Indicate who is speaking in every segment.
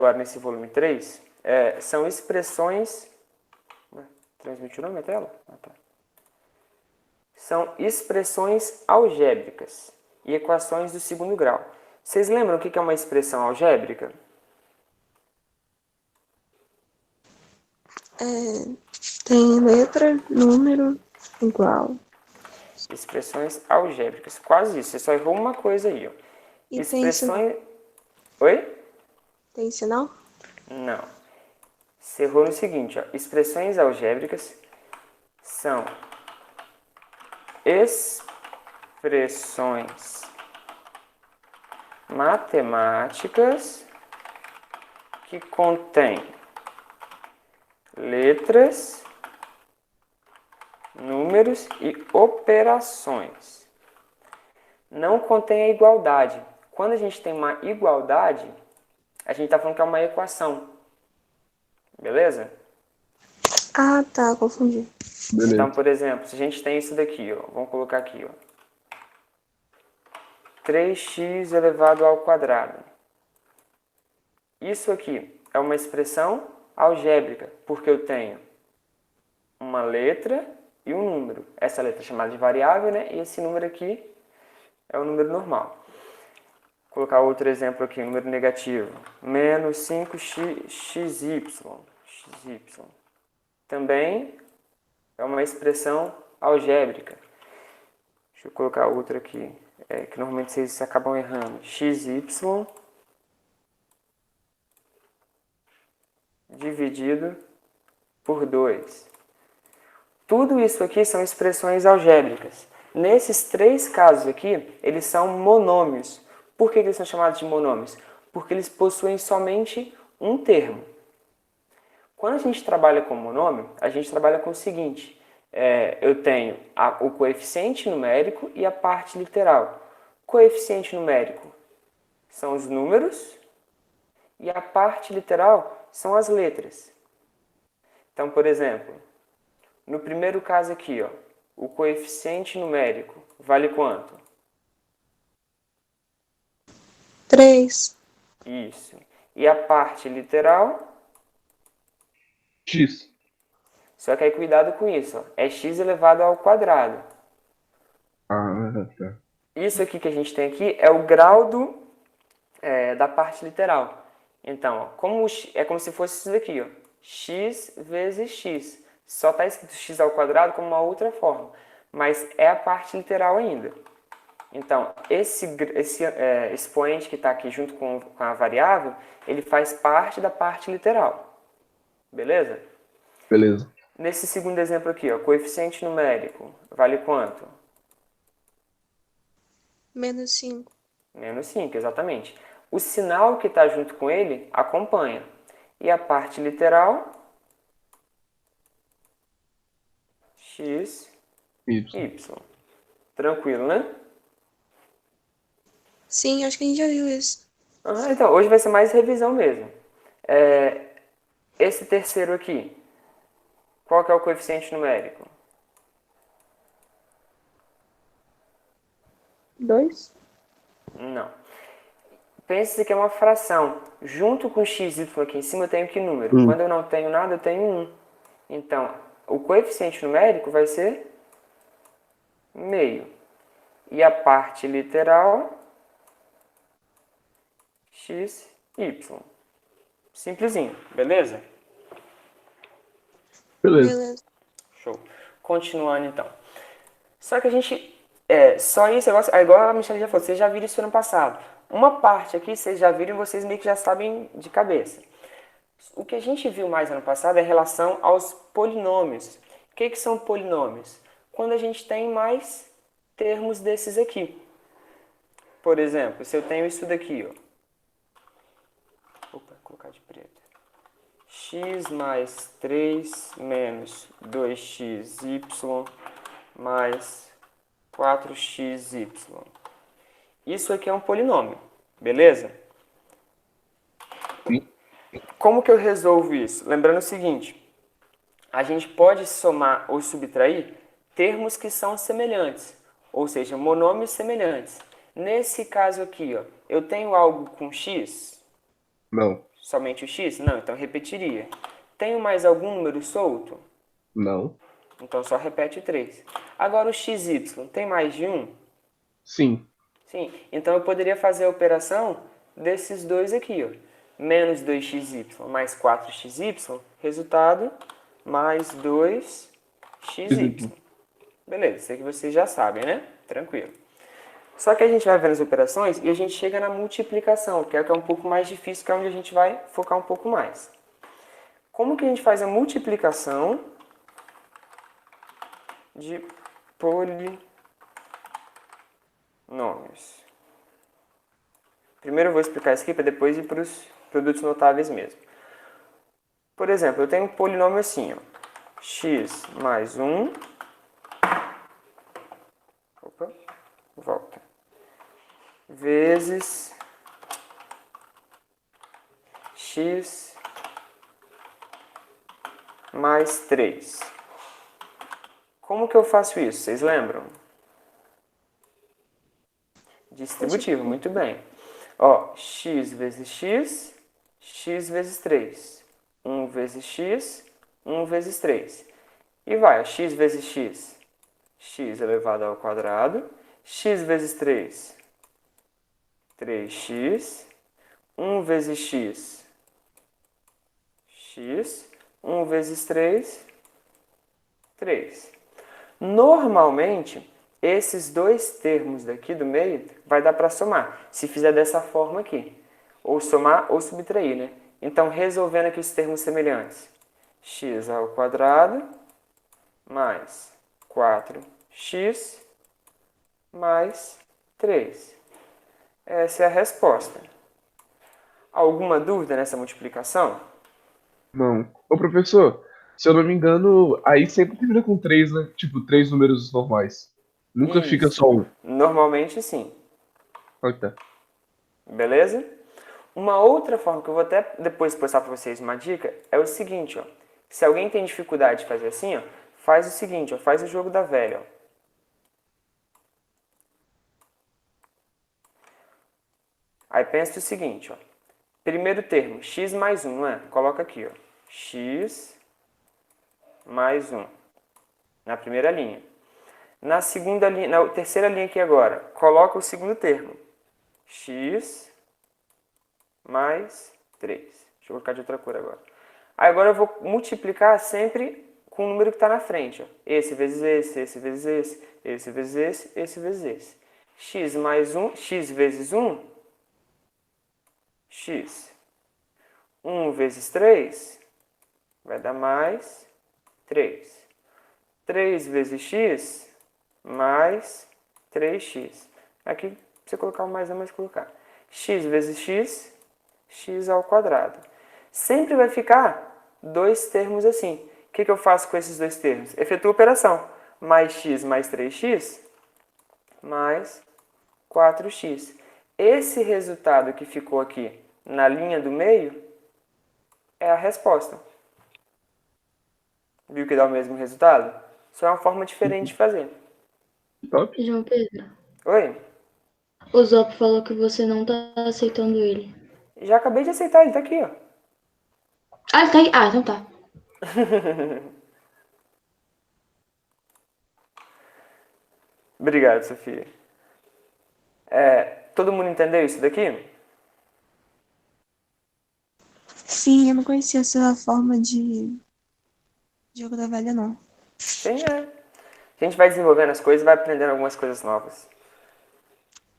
Speaker 1: agora nesse volume 3, são expressões... Transmitiu na minha tela? Ah, tá. São expressões algébricas e equações do segundo grau. Vocês lembram o que é uma expressão algébrica?
Speaker 2: Tem letra, número, igual.
Speaker 1: Expressões algébricas. Quase isso. Você só errou uma coisa aí. Ó.
Speaker 2: E tem sinal?
Speaker 1: Expressões... Oi?
Speaker 2: Tem sinal?
Speaker 1: Não. Você errou no seguinte. Ó. Expressões algébricas são expressões matemáticas que contêm letras, números e operações. Não contém a igualdade. Quando a gente tem uma igualdade, a gente está falando que é uma equação. Beleza?
Speaker 2: Ah, tá, confundi.
Speaker 3: Beleza.
Speaker 1: Então, por exemplo, se a gente tem isso daqui, ó, vamos colocar aqui, ó, 3x elevado ao quadrado. Isso aqui é uma expressão algébrica, porque eu tenho uma letra e um número. Essa letra é chamada de variável, né? E esse número aqui é o número normal. Vou colocar outro exemplo aqui, número negativo. Menos 5xy. Também é uma expressão algébrica. Deixa eu colocar outra aqui, que normalmente vocês acabam errando. xy dividido por 2. Tudo isso aqui são expressões algébricas. Nesses três casos aqui, eles são monômios. Por que eles são chamados de monômios? Porque eles possuem somente um termo. Quando a gente trabalha com monômio, a gente trabalha com o seguinte. Eu tenho o coeficiente numérico e a parte literal. Coeficiente numérico são os números e a parte literal são as letras. Então, por exemplo, no primeiro caso aqui, ó, o coeficiente numérico vale quanto?
Speaker 2: 3.
Speaker 1: Isso. E a parte literal?
Speaker 3: X.
Speaker 1: Só que aí cuidado com isso, ó. É x elevado ao quadrado.
Speaker 3: Ah, tá.
Speaker 1: Isso aqui que a gente tem aqui é o grau da parte literal. Então, ó, é como se fosse isso daqui, ó, x vezes x. Só está escrito x ao quadrado como uma outra forma, mas é a parte literal ainda. Então, esse expoente que está aqui junto com a variável, ele faz parte da parte literal. Beleza?
Speaker 3: Beleza.
Speaker 1: Nesse segundo exemplo aqui, ó, coeficiente numérico, vale quanto?
Speaker 2: Menos 5.
Speaker 1: Menos 5, exatamente. O sinal que está junto com ele acompanha. E a parte literal, x, y. Tranquilo, né?
Speaker 2: Sim, acho que a gente já viu isso.
Speaker 1: Então, hoje vai ser mais revisão mesmo. Esse terceiro aqui, qual que é o coeficiente numérico?
Speaker 2: 2.
Speaker 1: Não. Pense que é uma fração. Junto com x, y aqui em cima eu tenho que número? Quando eu não tenho nada, eu tenho 1. Então, o coeficiente numérico vai ser meio. E a parte literal, x, y. Simplesinho, beleza?
Speaker 2: Beleza.
Speaker 1: Show. Continuando então. Só que a gente... só esse negócio... Igual a Michelle já falou, vocês já viram isso ano passado. Uma parte aqui vocês já viram e vocês meio que já sabem de cabeça. O que a gente viu mais ano passado é em relação aos polinômios. O que são polinômios? Quando a gente tem mais termos desses aqui. Por exemplo, se eu tenho isso daqui, ó. Opa, vou colocar de preto. X mais 3 menos 2xy mais 4xy. Isso aqui é um polinômio, beleza?
Speaker 3: Sim.
Speaker 1: Como que eu resolvo isso? Lembrando o seguinte, a gente pode somar ou subtrair termos que são semelhantes, ou seja, monômios semelhantes. Nesse caso aqui, ó, eu tenho algo com x?
Speaker 3: Não.
Speaker 1: somente o x? Não, então repetiria. Tenho mais algum número solto?
Speaker 3: Não.
Speaker 1: Então só repete 3. Agora o xy, tem mais de um?
Speaker 3: Sim.
Speaker 1: Sim, então eu poderia fazer a operação desses dois aqui, ó. Menos 2xy mais 4xy, resultado mais 2xy. Beleza, isso aqui vocês já sabem, né? Tranquilo. Só que a gente vai vendo as operações e a gente chega na multiplicação, que é o que é um pouco mais difícil, que é onde a gente vai focar um pouco mais. Como que a gente faz a multiplicação de polinômios? Primeiro eu vou explicar isso aqui para depois ir para os produtos notáveis mesmo. Por exemplo, eu tenho um polinômio assim, ó, x mais 1, opa, volta, vezes x mais 3. Como que eu faço isso? Vocês lembram? Distributivo, muito bem. Ó, x vezes x, x vezes 3. 1 vezes x, 1 vezes 3. E vai, x vezes x, x elevado ao quadrado. X vezes 3, 3x. 1 vezes x, x. 1 vezes 3, 3. Normalmente, esses dois termos daqui do meio vai dar para somar, se fizer dessa forma aqui. Ou somar ou subtrair, né? Então, resolvendo aqui os termos semelhantes. X ao quadrado mais 4x mais 3. Essa é a resposta. Alguma dúvida nessa multiplicação?
Speaker 3: Não. Ô, professor, se eu não me engano, aí sempre termina com 3, né? Tipo, 3 números normais. Nunca fica
Speaker 1: Isso.
Speaker 3: só um.
Speaker 1: Normalmente, sim.
Speaker 3: Ah, tá.
Speaker 1: Beleza? Uma outra forma que eu vou até depois postar para vocês uma dica é o seguinte, ó. Se alguém tem dificuldade de fazer assim, ó, faz o seguinte, ó, faz o jogo da velha, ó. Aí pensa o seguinte, ó. Primeiro termo, x mais 1, não é? Coloca aqui, ó. X mais 1. Na primeira linha. Na segunda linha, na terceira linha aqui agora, coloca o segundo termo. X mais 3. Deixa eu colocar de outra cor agora. Aí agora eu vou multiplicar sempre com o número que está na frente. Ó. Esse vezes esse vezes esse vezes esse vezes esse. X mais 1, x vezes 1, x. 1 vezes 3 vai dar mais 3. 3 vezes x mais 3x. Aqui, você colocar o mais é mais colocar. X vezes x, x ao quadrado. Sempre vai ficar dois termos assim. O que eu faço com esses dois termos? Efetuo a operação. Mais x mais 3x mais 4x. Esse resultado que ficou aqui na linha do meio é a resposta. Viu que dá o mesmo resultado? Só é uma forma diferente de fazer.
Speaker 3: Top.
Speaker 4: João Pedro,
Speaker 1: Oi?
Speaker 4: o Zop falou que você não tá aceitando ele.
Speaker 1: Já acabei de aceitar, ele tá aqui, ó.
Speaker 4: Ah, ele tá aí? Ah, então tá.
Speaker 1: Obrigado, Sofia. Todo mundo entendeu isso daqui?
Speaker 2: Sim, eu não conhecia essa forma de jogo da velha, não.
Speaker 1: Sim, é. A gente vai desenvolvendo as coisas e vai aprendendo algumas coisas novas.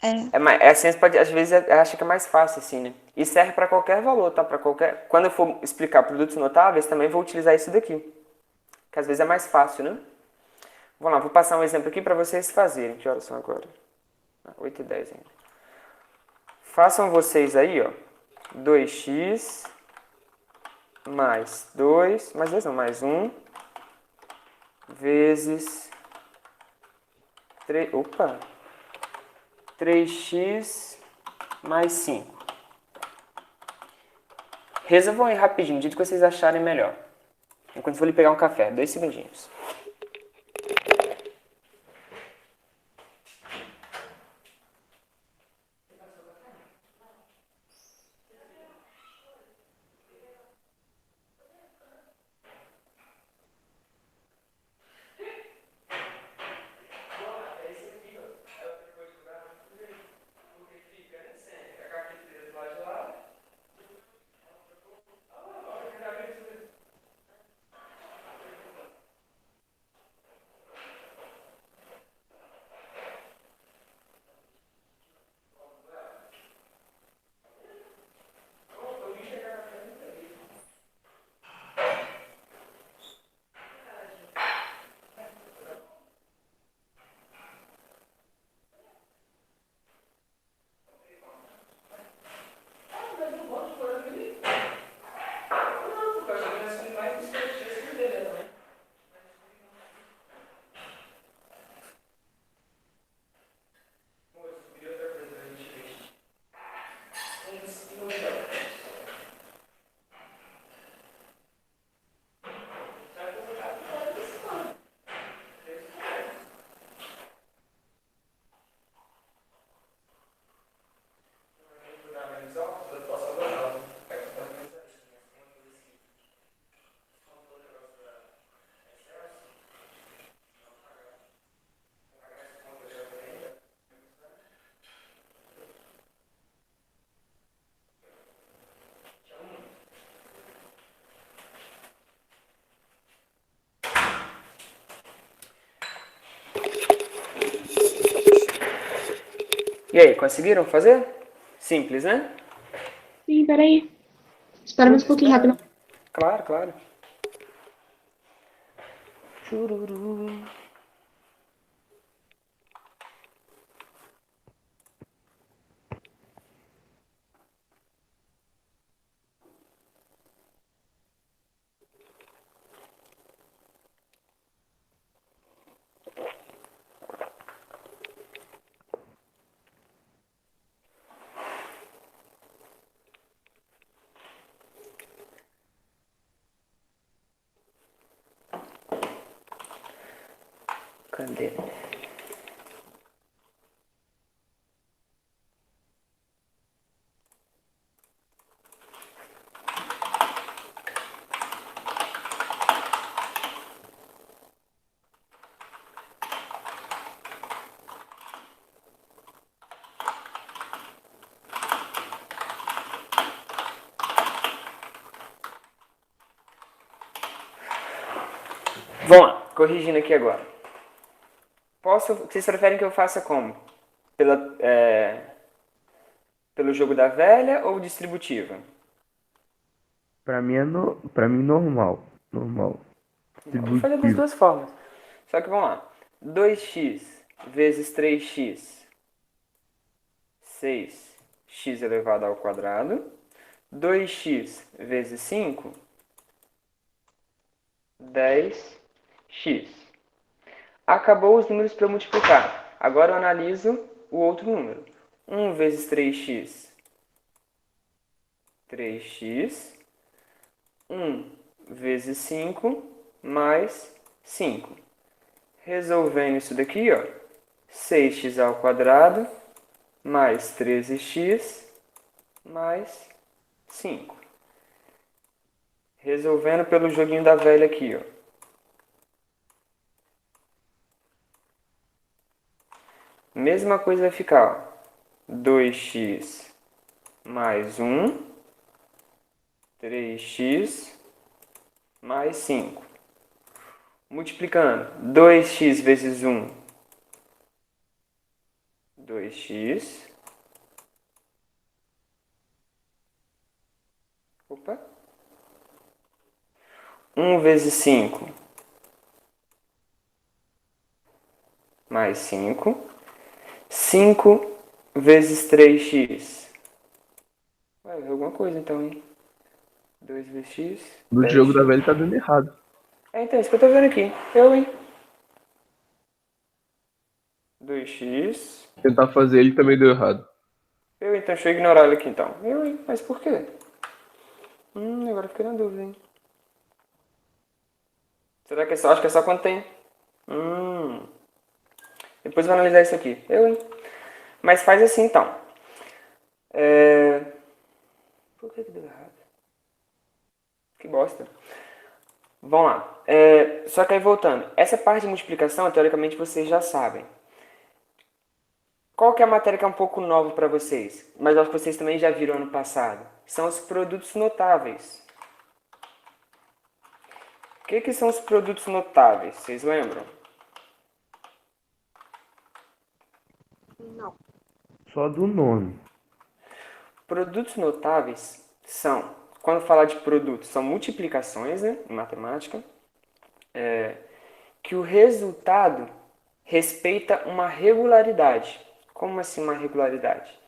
Speaker 2: É,
Speaker 1: A ciência pode, às vezes, acha que é mais fácil assim, né? E serve para qualquer valor, tá? Para qualquer. Quando eu for explicar produtos notáveis, também vou utilizar isso daqui. Que às vezes é mais fácil, né? Vamos lá, vou passar um exemplo aqui para vocês fazerem. Que horas são agora? 8h10 ainda. Façam vocês aí, ó. 2x mais 2, mais 2 não, mais 1, vezes 3, opa, 3x mais 5. Resolvam aí rapidinho, do jeito que vocês acharem melhor. Enquanto eu vou lhe pegar um café, 2 segundinhos. E aí, conseguiram fazer? Simples, né?
Speaker 4: Sim, peraí. Espera mais um pouquinho rápido.
Speaker 1: Claro, claro. Chururu. Cadê? Vamos lá, corrigindo aqui agora. Vocês preferem que eu faça como? Pelo jogo da velha ou distributiva?
Speaker 5: Pra mim pra mim normal. Normal.
Speaker 1: Então, vou fazer das
Speaker 5: Distributivo.
Speaker 1: duas formas. Só que vamos lá. 2x vezes 3x, 6x elevado ao quadrado. 2x vezes 5, 10x. Acabou os números para multiplicar. Agora eu analiso o outro número. 1 vezes 3x, 3x. 1 vezes 5 mais 5. Resolvendo isso daqui, ó, 6x ao quadrado mais 13x mais 5. Resolvendo pelo joguinho da velha aqui, ó. Mesma coisa vai ficar, ó, 2x mais 1, 3x mais 5. Multiplicando, 2x vezes 1, 2x. Opa. 1 vezes 5, mais 5. 5 vezes 3x. Vai ver alguma coisa então, hein? 2 vezes x,
Speaker 3: No jogo da
Speaker 1: 10x.
Speaker 3: velha tá dando errado.
Speaker 1: Então, isso que eu tô vendo aqui. Eu, hein? 2x.
Speaker 3: Tentar fazer ele também deu errado.
Speaker 1: Eu, então, deixa eu ignorar ele aqui, então. Eu, hein? Mas por quê? Agora eu fiquei na dúvida, hein? Será que é só? Acho que é só quando tem. Depois eu vou analisar isso aqui. Eu, hein? Mas faz assim, então. Por que deu errado? Que bosta. Vamos lá. Só que aí voltando. Essa parte de multiplicação, teoricamente, vocês já sabem. Qual que é a matéria que é um pouco nova para vocês? Mas acho que vocês também já viram ano passado. São os produtos notáveis. O que são os produtos notáveis? Vocês lembram?
Speaker 2: Não.
Speaker 5: Só do nome.
Speaker 1: Produtos notáveis são, quando falar de produtos, são multiplicações, né, em matemática, que o resultado respeita uma regularidade. Como assim uma regularidade?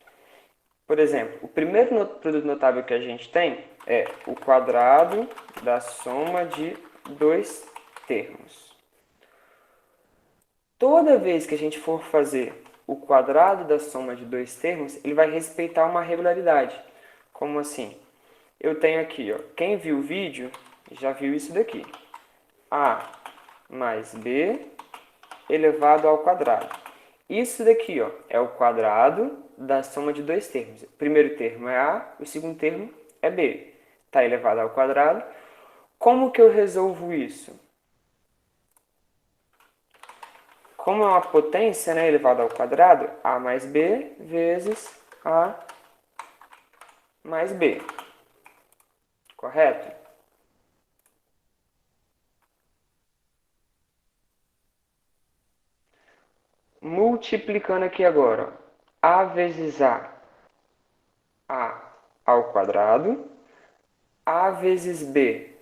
Speaker 1: Por exemplo, o primeiro produto notável que a gente tem é o quadrado da soma de dois termos. Toda vez que a gente for fazer o quadrado da soma de dois termos, ele vai respeitar uma regularidade. Como assim? Eu tenho aqui, ó, quem viu o vídeo já viu isso daqui. A mais B elevado ao quadrado. Isso daqui, ó, é o quadrado da soma de dois termos. O primeiro termo é A, o segundo termo é B. Está elevado ao quadrado. Como que eu resolvo isso? Como é uma potência, né, elevada ao quadrado, A mais B vezes A mais B. Correto? Multiplicando aqui agora, ó. A vezes A ao quadrado. A vezes B,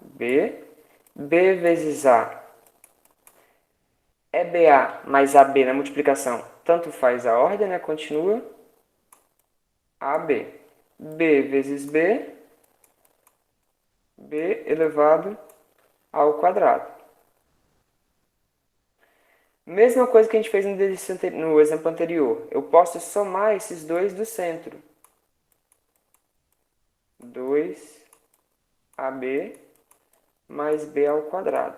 Speaker 1: B vezes A é BA mais AB na multiplicação, tanto faz a ordem, né? Continua AB. B vezes B, B elevado ao quadrado. Mesma coisa que a gente fez no exemplo anterior. Eu posso somar esses dois do centro. 2AB mais B ao quadrado.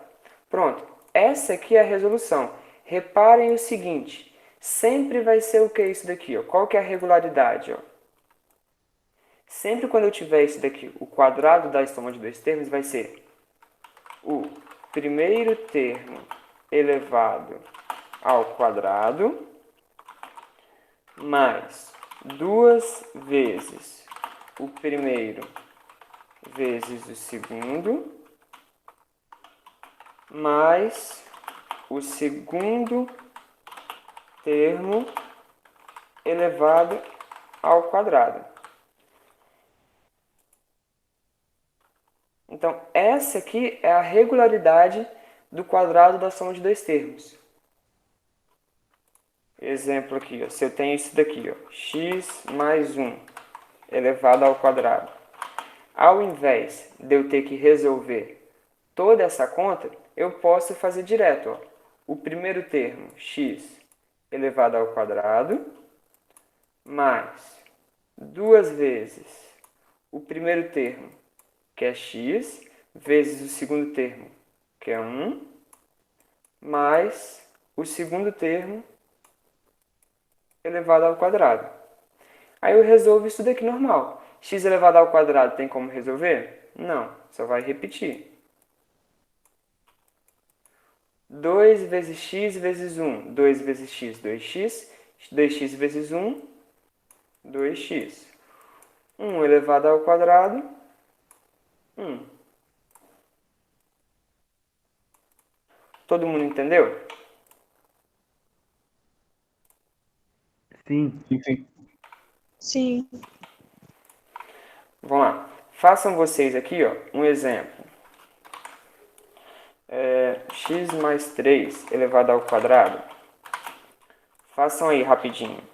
Speaker 1: Pronto. Essa aqui é a resolução. Reparem o seguinte. Sempre vai ser o que é isso daqui? Ó? Qual que é a regularidade? Ó? Sempre quando eu tiver isso daqui, o quadrado da soma de dois termos vai ser o primeiro termo elevado ao quadrado mais 2 vezes o primeiro vezes o segundo mais o segundo termo elevado ao quadrado. Então, essa aqui é a regularidade do quadrado da soma de dois termos. Exemplo aqui, ó, se eu tenho isso daqui, ó, x mais 1 elevado ao quadrado. Ao invés de eu ter que resolver toda essa conta, eu posso fazer direto. Ó. O primeiro termo, x elevado ao quadrado, mais 2 vezes o primeiro termo, que é x, vezes o segundo termo, que é 1, mais o segundo termo elevado ao quadrado. Aí eu resolvo isso daqui normal. X elevado ao quadrado tem como resolver? Não, só vai repetir. 2 vezes x vezes 1. 2 vezes x, 2x. 2x vezes 1, 2x. 1 elevado ao quadrado, 1. Todo mundo entendeu?
Speaker 5: Sim.
Speaker 3: Sim, sim.
Speaker 2: Sim.
Speaker 1: Vamos lá. Façam vocês aqui ó, um exemplo. X mais 3 elevado ao quadrado. Façam aí rapidinho.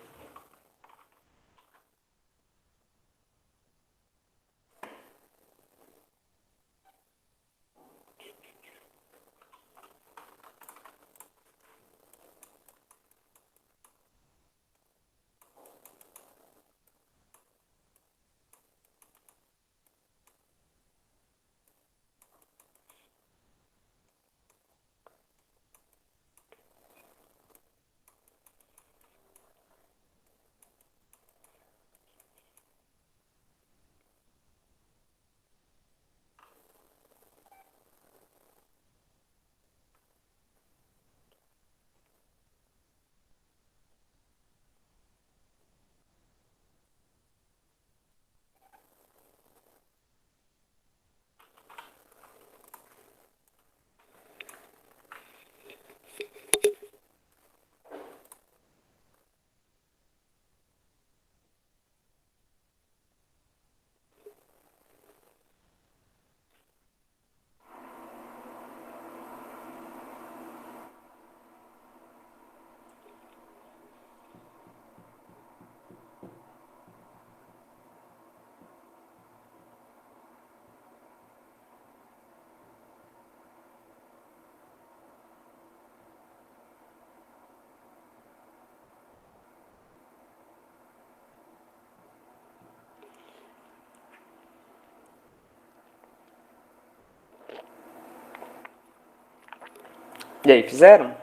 Speaker 1: E aí, fizeram?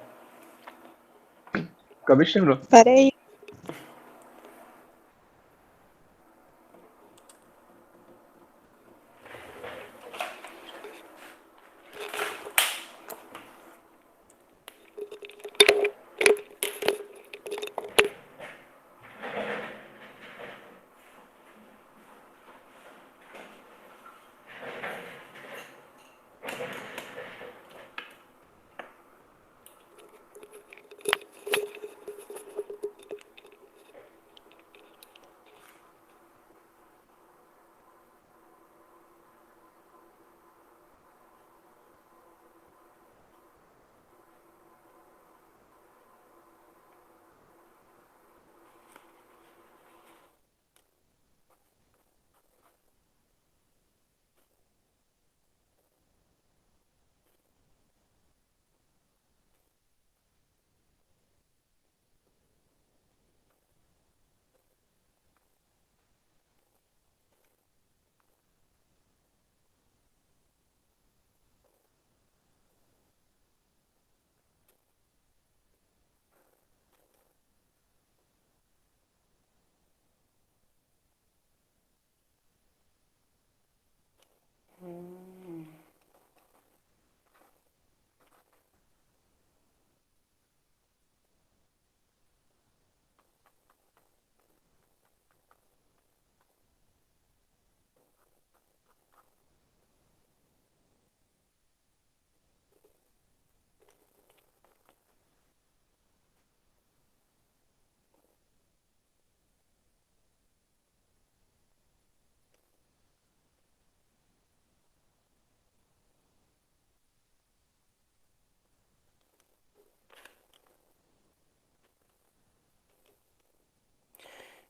Speaker 3: Acabei de terminar.
Speaker 2: Peraí.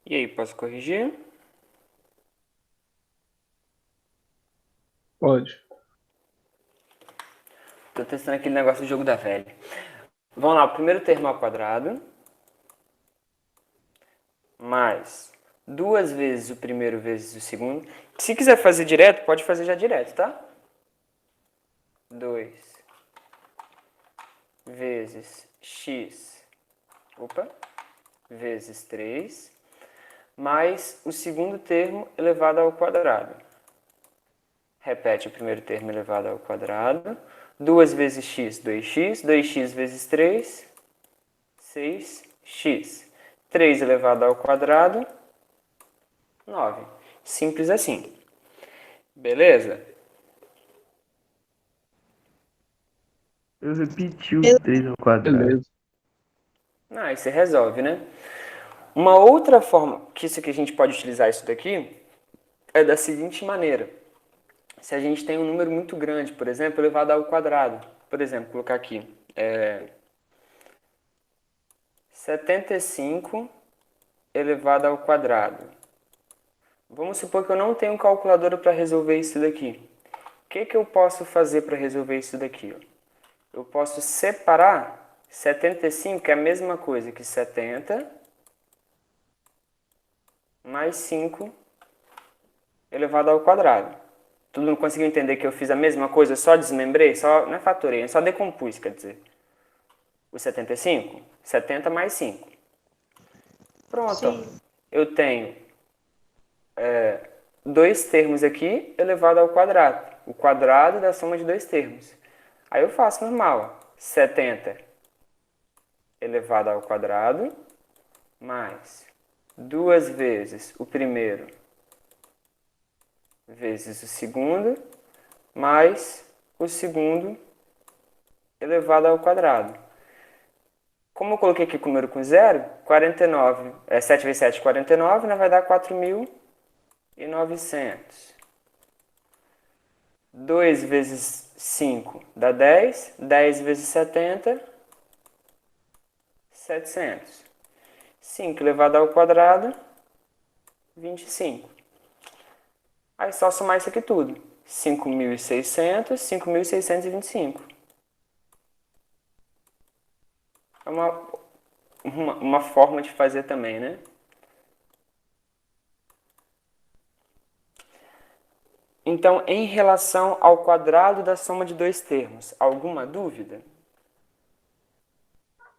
Speaker 1: E aí, posso corrigir?
Speaker 3: Pode.
Speaker 1: Tô testando aquele negócio do jogo da velha. Vamos lá, o primeiro termo ao quadrado, mais 2 vezes o primeiro vezes o segundo. Se quiser fazer direto, pode fazer já direto, tá? 2 vezes x, vezes 3, mais o segundo termo elevado ao quadrado. Repete o primeiro termo elevado ao quadrado. 2 vezes x, 2x. 2x vezes 3, 6x. 3 elevado ao quadrado, 9. Simples assim. Beleza?
Speaker 5: Eu repeti o 3 ao quadrado.
Speaker 3: Beleza.
Speaker 1: Ah, aí você resolve, né? Uma outra forma que isso aqui a gente pode utilizar isso daqui é da seguinte maneira. Se a gente tem um número muito grande, por exemplo, elevado ao quadrado. Por exemplo, colocar aqui 75 elevado ao quadrado. Vamos supor que eu não tenho calculadora para resolver isso daqui. O que eu posso fazer para resolver isso daqui? Eu posso separar 75, que é a mesma coisa que 70, mais 5 elevado ao quadrado. Todo mundo conseguiu entender que eu fiz a mesma coisa, só desmembrei? Não é fatorei, só decompus, quer dizer. O 75? 70 mais 5. Pronto, ó. Eu tenho dois termos aqui elevado ao quadrado. O quadrado da soma de dois termos. Aí eu faço normal, ó. 70 elevado ao quadrado, mais 2 vezes o primeiro vezes o segundo, mais o segundo elevado ao quadrado. Como eu coloquei aqui com o número com zero, 49, 7 vezes 7, 49, né, vai dar 4.900. 2 vezes 5 dá 10, 10 vezes 70, 700. 5 elevado ao quadrado, 25. Aí só somar isso aqui tudo. 5.600, 5.625. É uma forma de fazer também, né? Então, em relação ao quadrado da soma de dois termos, alguma dúvida?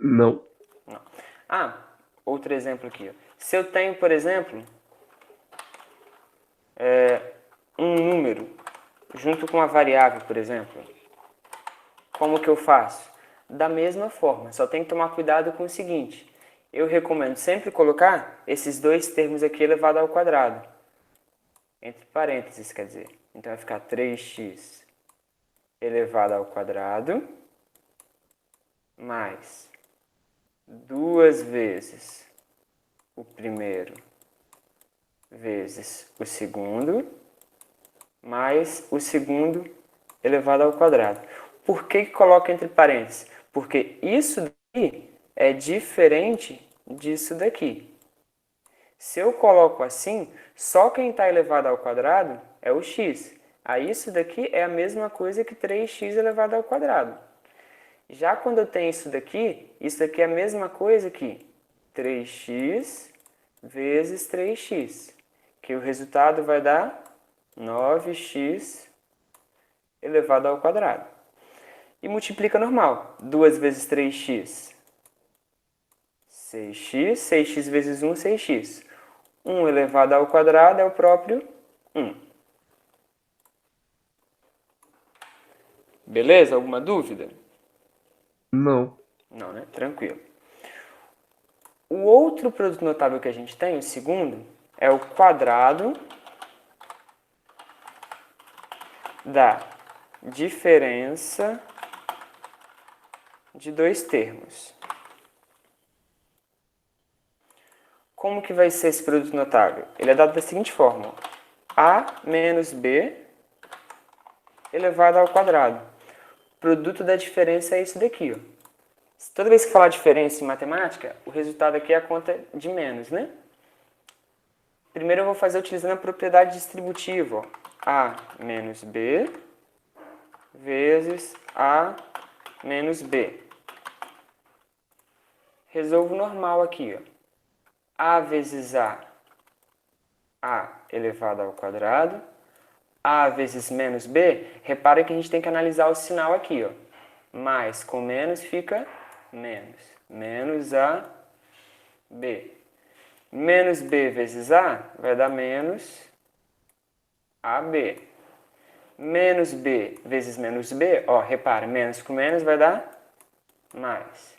Speaker 3: Não.
Speaker 1: Não. Ah, outro exemplo aqui. Se eu tenho, por exemplo, um número junto com uma variável, por exemplo, como que eu faço? Da mesma forma, só tem que tomar cuidado com o seguinte. Eu recomendo sempre colocar esses dois termos aqui elevado ao quadrado. Entre parênteses, quer dizer. Então vai ficar 3x elevado ao quadrado mais 2 vezes o primeiro vezes o segundo mais o segundo elevado ao quadrado. Por que coloca entre parênteses? Porque isso daqui é diferente disso daqui. Se eu coloco assim, só quem está elevado ao quadrado é o x. Aí isso daqui é a mesma coisa que 3x elevado ao quadrado. Já quando eu tenho isso daqui é a mesma coisa que 3x vezes 3x, que o resultado vai dar 9x elevado ao quadrado. E multiplica normal. 2 vezes 3x, 6x. 6x vezes 1, 6x. 1 elevado ao quadrado é o próprio 1. Beleza? Alguma dúvida?
Speaker 3: Não.
Speaker 1: Não, né? Tranquilo. O outro produto notável que a gente tem, o segundo, é o quadrado da diferença de dois termos. Como que vai ser esse produto notável? Ele é dado da seguinte forma: a menos b elevado ao quadrado. O produto da diferença é isso daqui, ó. Toda vez que falar diferença em matemática, o resultado aqui é a conta de menos, né? Primeiro eu vou fazer utilizando a propriedade distributiva, ó. A menos b vezes a menos b. Resolvo normal aqui, ó. A vezes a elevado ao quadrado, a vezes menos b, repara que a gente tem que analisar o sinal aqui, ó. Mais com menos fica menos. Menos a b. Menos b vezes a vai dar menos ab. Menos b vezes menos b, ó, repara, menos com menos vai dar mais.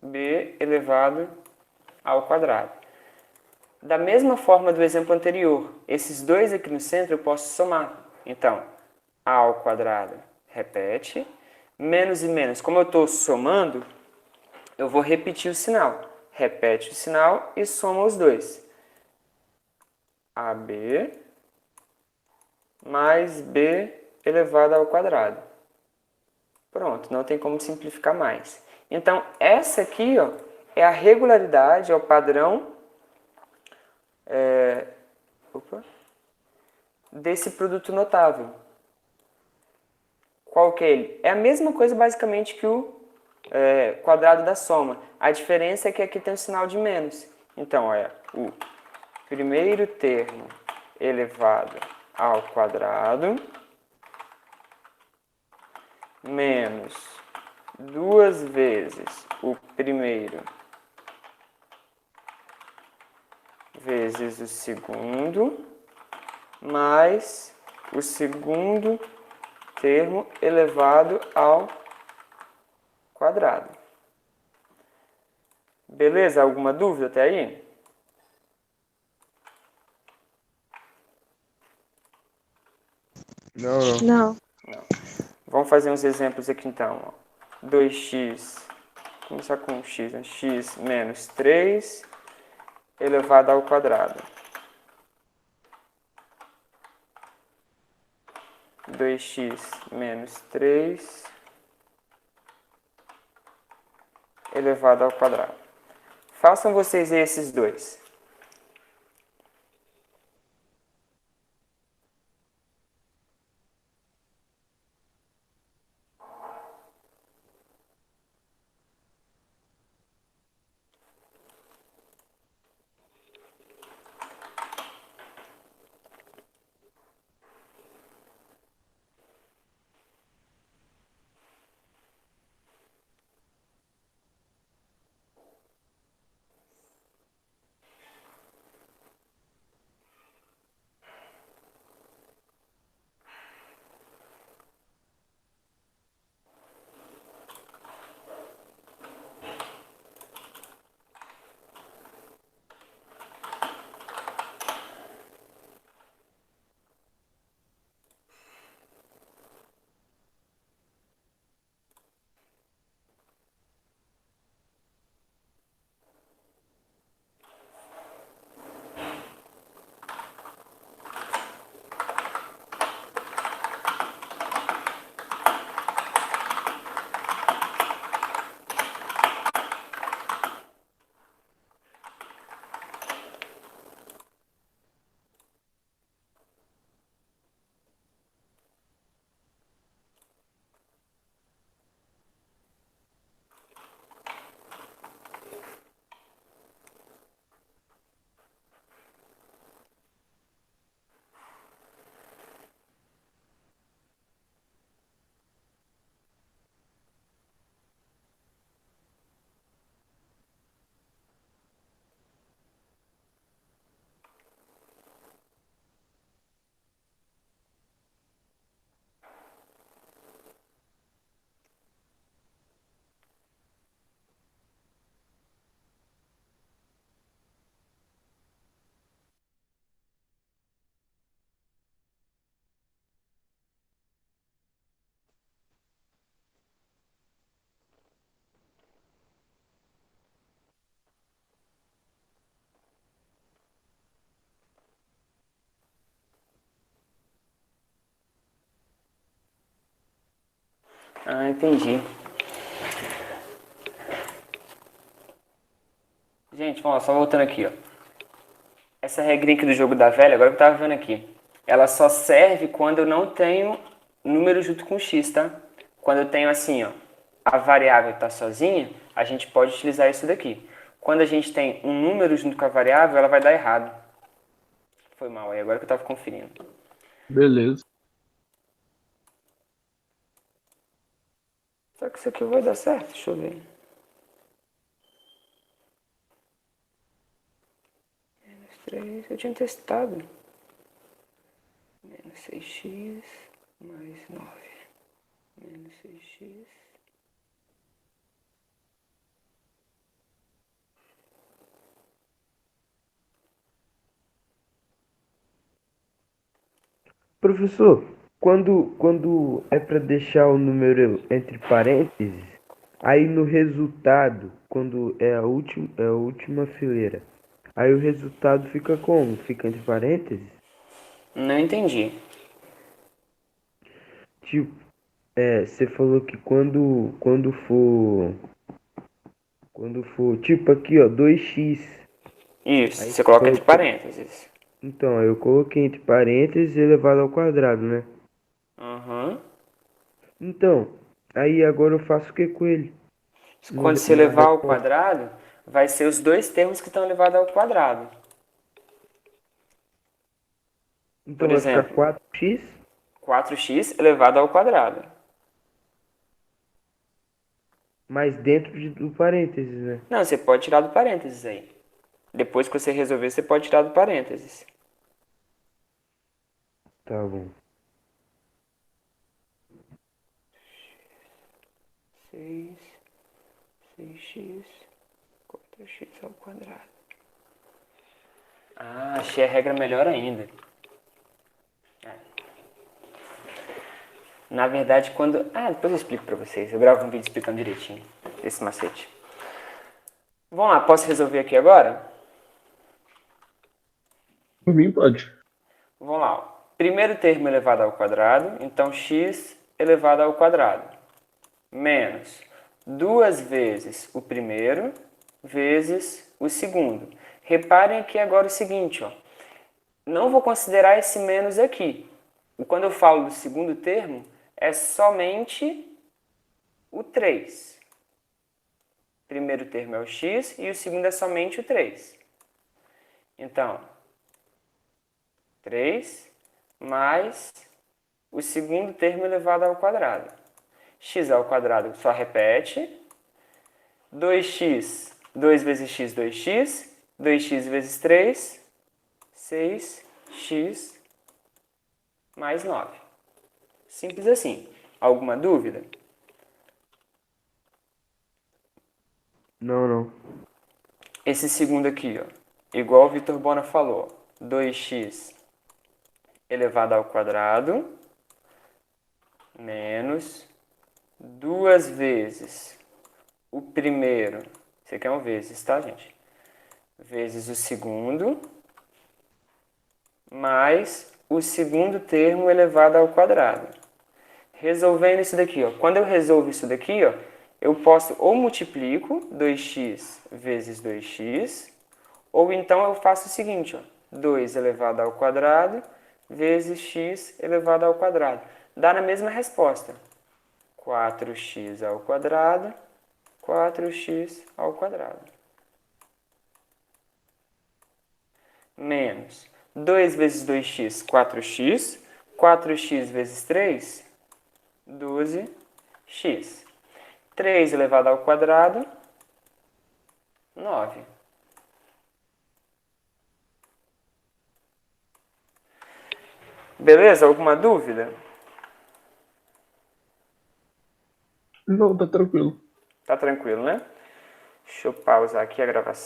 Speaker 1: B elevado ao quadrado. Da mesma forma do exemplo anterior, esses dois aqui no centro eu posso somar. Então, a ao quadrado repete, menos e menos, como eu estou somando, eu vou repetir o sinal. Repete o sinal e soma os dois. AB mais B elevado ao quadrado. Pronto, não tem como simplificar mais. Então, essa aqui, ó, é a regularidade, é o padrão desse produto notável. Qual que é ele? É a mesma coisa basicamente que o quadrado da soma. A diferença é que aqui tem um sinal de menos. Então, olha, o primeiro termo elevado ao quadrado menos 2 vezes o primeiro vezes o segundo, mais o segundo termo elevado ao quadrado. Beleza? Alguma dúvida até aí?
Speaker 3: Não.
Speaker 2: Não.
Speaker 1: Vamos fazer uns exemplos aqui então. Ó. 2x, começar com x, né? X menos 3 elevado ao quadrado. 2x menos 3 elevado ao quadrado. Façam vocês esses dois. Ah, entendi. Gente, vamos lá, só voltando aqui, ó. Essa regrinha aqui do jogo da velha, agora que eu tava vendo aqui, ela só serve quando eu não tenho número junto com x, tá? Quando eu tenho assim, ó, a variável tá sozinha, a gente pode utilizar isso daqui. Quando a gente tem um número junto com a variável, ela vai dar errado. Foi mal aí, agora que eu tava conferindo.
Speaker 3: Beleza.
Speaker 1: Será que isso aqui vai dar certo? Deixa eu ver. Menos 3, eu tinha testado. Menos 6x mais 9. Menos 6x.
Speaker 5: Professor, quando é para deixar o número entre parênteses, aí no resultado, quando é a última fileira, aí o resultado fica como? Fica entre parênteses?
Speaker 1: Não entendi.
Speaker 5: Tipo, você falou que quando for, tipo aqui, ó, 2x.
Speaker 1: Isso,
Speaker 5: Aí
Speaker 1: você
Speaker 5: você
Speaker 1: coloca entre
Speaker 5: colocou.
Speaker 1: parênteses.
Speaker 5: Então, eu coloquei entre parênteses elevado ao quadrado, né?
Speaker 1: Uhum.
Speaker 5: Então, aí agora eu faço o que com ele?
Speaker 1: Quando você
Speaker 5: Na
Speaker 1: levar ao
Speaker 5: resposta.
Speaker 1: quadrado, vai ser os dois termos que estão elevados ao quadrado.
Speaker 5: Então
Speaker 1: Por
Speaker 5: vai ficar
Speaker 1: exemplo,
Speaker 5: 4x
Speaker 1: 4x elevado ao quadrado.
Speaker 5: mais dentro do parênteses, né?
Speaker 1: Não, você pode tirar do parênteses aí. Depois que você resolver, você pode tirar do parênteses.
Speaker 5: Tá bom.
Speaker 1: 6, 6x, 4x ao quadrado. Ah, achei a regra melhor ainda. Na verdade, quando... Ah, depois eu explico pra vocês. Eu gravo um vídeo explicando direitinho esse macete. Vamos lá, posso resolver aqui agora?
Speaker 3: Por mim, pode.
Speaker 1: Vamos lá. Ó. Primeiro termo elevado ao quadrado, então x elevado ao quadrado. Menos 2 vezes o primeiro vezes o segundo. Reparem aqui agora o seguinte, ó. Não vou considerar esse menos aqui. Quando eu falo do segundo termo, é somente o 3. O primeiro termo é o x e o segundo é somente o 3. Então, 3 mais o segundo termo elevado ao quadrado. X ao quadrado só repete. 2x, 2 vezes x, 2x. 2x vezes 3, 6x mais 9. Simples assim. Alguma dúvida?
Speaker 5: Não.
Speaker 1: Esse segundo aqui, ó, igual o Vitor Bona falou, 2x elevado ao quadrado menos 2 vezes o primeiro, isso aqui é um vezes, tá, gente? Vezes o segundo, mais o segundo termo elevado ao quadrado. Resolvendo isso daqui, ó. Quando eu resolvo isso daqui, ó, eu posso ou multiplico 2x vezes 2x, ou então eu faço o seguinte, ó, 2 elevado ao quadrado vezes x elevado ao quadrado. Dá na mesma resposta. 4x ao quadrado, 4x ao quadrado. Menos 2 vezes 2x, 4x. 4x vezes 3, 12x. 3 elevado ao quadrado, 9. Beleza? Alguma dúvida?
Speaker 3: Não, tá tranquilo.
Speaker 1: Tá tranquilo, né? Deixa eu pausar aqui a gravação.